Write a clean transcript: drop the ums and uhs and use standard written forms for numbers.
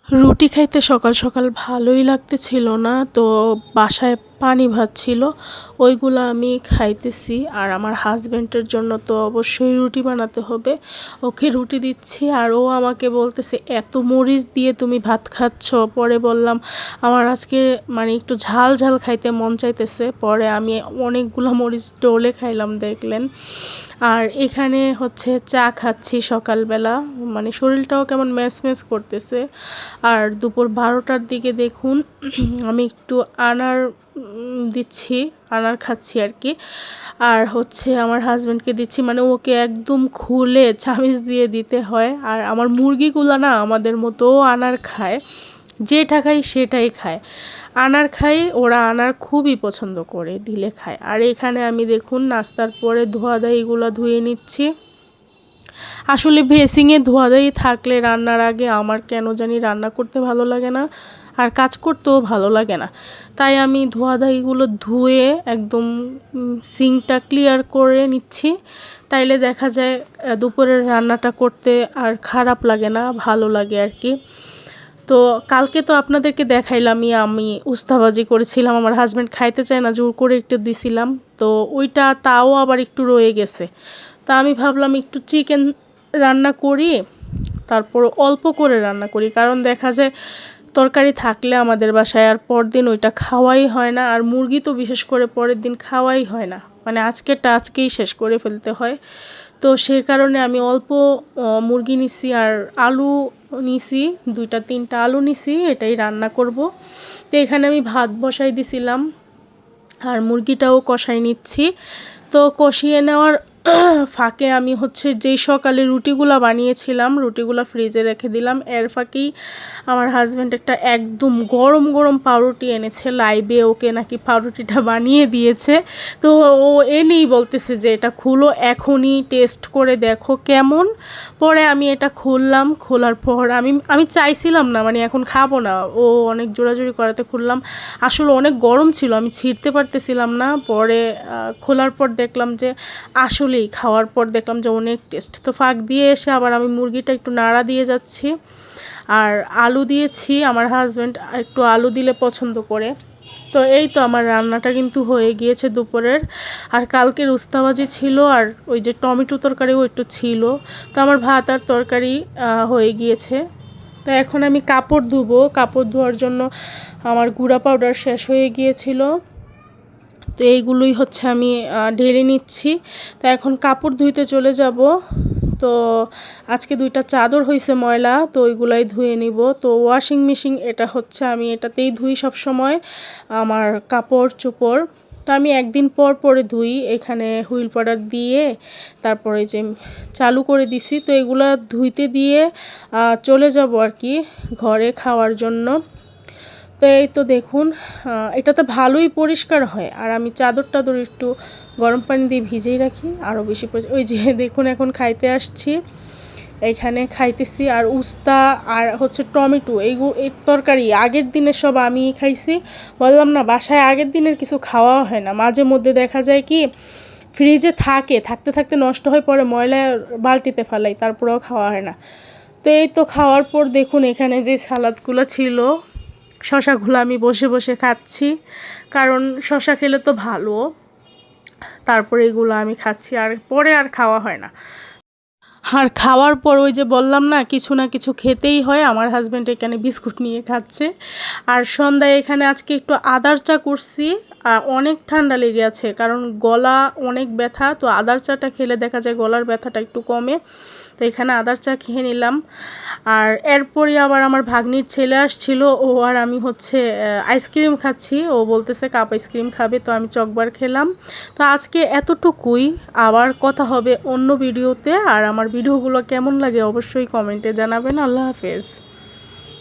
রুটি খাইতে সকাল সকাল ভালোই লাগতেছিল না, তো বাসায় পানি ভাত ছিল, ওইগুলো আমি খাইতেছি। আর আমার হাজব্যান্ডের জন্য তো অবশ্যই রুটি বানাতে হবে। ওকে রুটি দিচ্ছি আর ও আমাকে বলতেছে এত মরিচ দিয়ে তুমি ভাত খাচ্ছ। পরে বললাম আমার আজকে মানে একটু ঝাল ঝাল খাইতে মন চাইতেছে, পরে আমি অনেকগুলো মরিচ ডলে খাইলাম দেখলেন। আর এখানে হচ্ছে চা খাচ্ছি সকালবেলা, মানে শরীরটাও কেমন ম্যাচ ম্যাচ করতেছে। আর দুপুর 12টার দিকে দেখুন আমি একটু আনার দিচ্ছি, আনার খাচ্ছি আর কি। আর হচ্ছে আমার হাজব্যান্ডকে দিচ্ছি, মানে ওকে একদম খুলে চামিচ দিয়ে দিতে হয়। আর আমার মুরগিগুলো না আমাদের মতো আনার খায়, যেটা খাই সেটাই খায়। আনার খাই, ওরা আনার খুবই পছন্দ করে, দিলে খায়। আর এখানে আমি দেখুন নাস্তার পরে ধোয়াধাইগুলো ধুয়ে নিচ্ছি। আসলে বেসিংয়ে ধোয়াধাই থাকলে রান্নার আগে আমার কেন জানি রান্না করতে ভালো লাগে না, আর কাজ করতেও ভালো লাগে না। তাই আমি ধোয়াধাইগুলো ধুয়ে একদম সিঙ্কটা ক্লিয়ার করে নিচ্ছি, তাইলে দেখা যায় দুপুরের রান্নাটা করতে আর খারাপ লাগে না, ভালো লাগে আর কি। তো কালকে তো আপনাদেরকে দেখাইলামই, আমি উস্তাবাজি করেছিলাম, আমার হাজব্যান্ড খাইতে চায় না, জোর করে একটু দিছিলাম, তো ওইটা তাও আবার একটু রয়ে গেছে। তা আমি ভাবলাম একটু চিকেন রান্না করি, তারপর অল্প করে রান্না করি, কারণ দেখা যায় তরকারি থাকলে আমাদের বাসায় আর পরদিন ওইটা খাওয়াই হয় না। আর মুরগি তো বিশেষ করে পরের দিন খাওয়াই হয় না, মানে আজকেরটা আজকেই শেষ করে ফেলতে হয়। তো সে কারণে আমি অল্প মুরগি নিছি আর আলু নিছি, 2-3টা আলু নিছি, এটাই রান্না করব। তো এখানে আমি ভাত বসাই দিছিলাম আর মুরগিটাও কষাই নিচ্ছি। তো কষিয়ে নেওয়ার ফাঁকে আমি হচ্ছে যেই সকালে রুটিগুলো বানিয়েছিলাম, রুটিগুলো ফ্রিজে রেখে দিলাম। এর ফাঁকেই আমার হাজব্যান্ড একটা একদম গরম গরম পাউরুটি এনেছে, লাইভে ওকে নাকি পাউরুটিটা বানিয়ে দিয়েছে। তো ও এনেই বলতেছে যে এটা খুলো, এখনই টেস্ট করে দেখো কেমন। পরে আমি এটা খুললাম, খোলার পর আমি চাইছিলাম না, মানে এখন খাবো না, ও অনেক জোরাজুরি করাতে খুললাম। আসলে অনেক গরম ছিল, আমি ছিঁড়তে পারতেছিলাম না। পরে খোলার পর দেখলাম যে আসলেই, খাওয়ার পর দেখলাম যে অনেক টেস্ট। তো ফাঁক দিয়ে এসে আবার আমি মুরগিটা একটু নাড়া দিয়ে যাচ্ছি। আর আলু দিয়েছি, আমার হাজব্যান্ড একটু আলু দিলে পছন্দ করে। তো এই তো আমার রান্নাটা কিন্তু হয়ে গিয়েছে দুপুরের। আর কালকের উস্তাবাজি ছিল, আর ওই যে টমেটো তরকারিও একটু ছিল। তো আমার ভাত আর তরকারি হয়ে গিয়েছে। তো এখন আমি কাপড় ধুবো, কাপড় ধোয়ার জন্য আমার গুঁড়া পাউডার শেষ হয়ে গিয়েছিল, তো এইগুলোই হচ্ছে আমি ঢেলে নিচ্ছি। তো এখন কাপড় ধুইতে চলে যাব। তো আজকে 2টা চাদর হয়েছে ময়লা, তো ওইগুলাই ধুয়ে নিব। তো ওয়াশিং মেশিন এটা হচ্ছে, আমি এটাতেই ধুই সব সময় আমার কাপড় চোপড়। তো আমি একদিন পর পরে ধুই, এখানে হুইল পাউডার দিয়ে তারপরে যে চালু করে দিছি। তো এগুলা ধুইতে দিয়ে চলে যাব আর কি ঘরে খাওয়ার জন্য। তো এই তো দেখুন এটাতে ভালোই পরিষ্কার হয়। আর আমি চাদর টাদর একটু গরম পানি দিয়ে ভিজেই রাখি, আরও বেশি ওই যে দেখুন এখন খাইতে আসছি, এইখানে খাইতেছি। আর উস্তা আর হচ্ছে টমেটো, এই তরকারি আগের দিনের সব আমি খাইছি। বললাম না বাসায় আগের দিনের কিছু খাওয়া হয় না, মাঝে মধ্যে দেখা যায় কি ফ্রিজে থাকতে থাকতে নষ্ট হয়ে পড়ে, ময়লা বালতিতে ফেলাই, তারপরেও খাওয়া হয় না। তো এই তো খাওয়ার পর দেখুন এখানে যে সালাদগুলো ছিল, শশাগুলো আমি বসে বসে খাচ্ছি, কারণ শশা খেলে তো ভালো। তারপরে এগুলো আমি খাচ্ছি, আর পরে আর খাওয়া হয় না। আর খাওয়ার পর ওই যে বললাম না কিছু না কিছু খেতেই হয়, আমার হাজব্যান্ড এখানে বিস্কুট নিয়ে খাচ্ছে। আর সন্ধ্যায় এখানে আজকে একটু আদার চা করছি। অনেক ঠান্ডা লেগে আছে, কারণ গলা অনেক ব্যথা, তো আদার চাটা খেলে দেখা যায় গলার ব্যথাটা একটু কমে। তো এখানে আদার চা খেয়ে নিলাম। আর এরপরই আবার আমার ভাগ্নির ছেলে আসছিল, ও আর আমি হচ্ছে আইসক্রিম খাচ্ছি। ও বলতেছে কাপ আইসক্রিম খাবে, তো আমি চকবার খেলাম। তো আজকে এতটুকুই, আবার কথা হবে অন্য ভিডিওতে। আর আমার ভিডিওগুলো কেমন লাগে অবশ্যই কমেন্টে জানাবেন। আল্লাহ হাফেজ।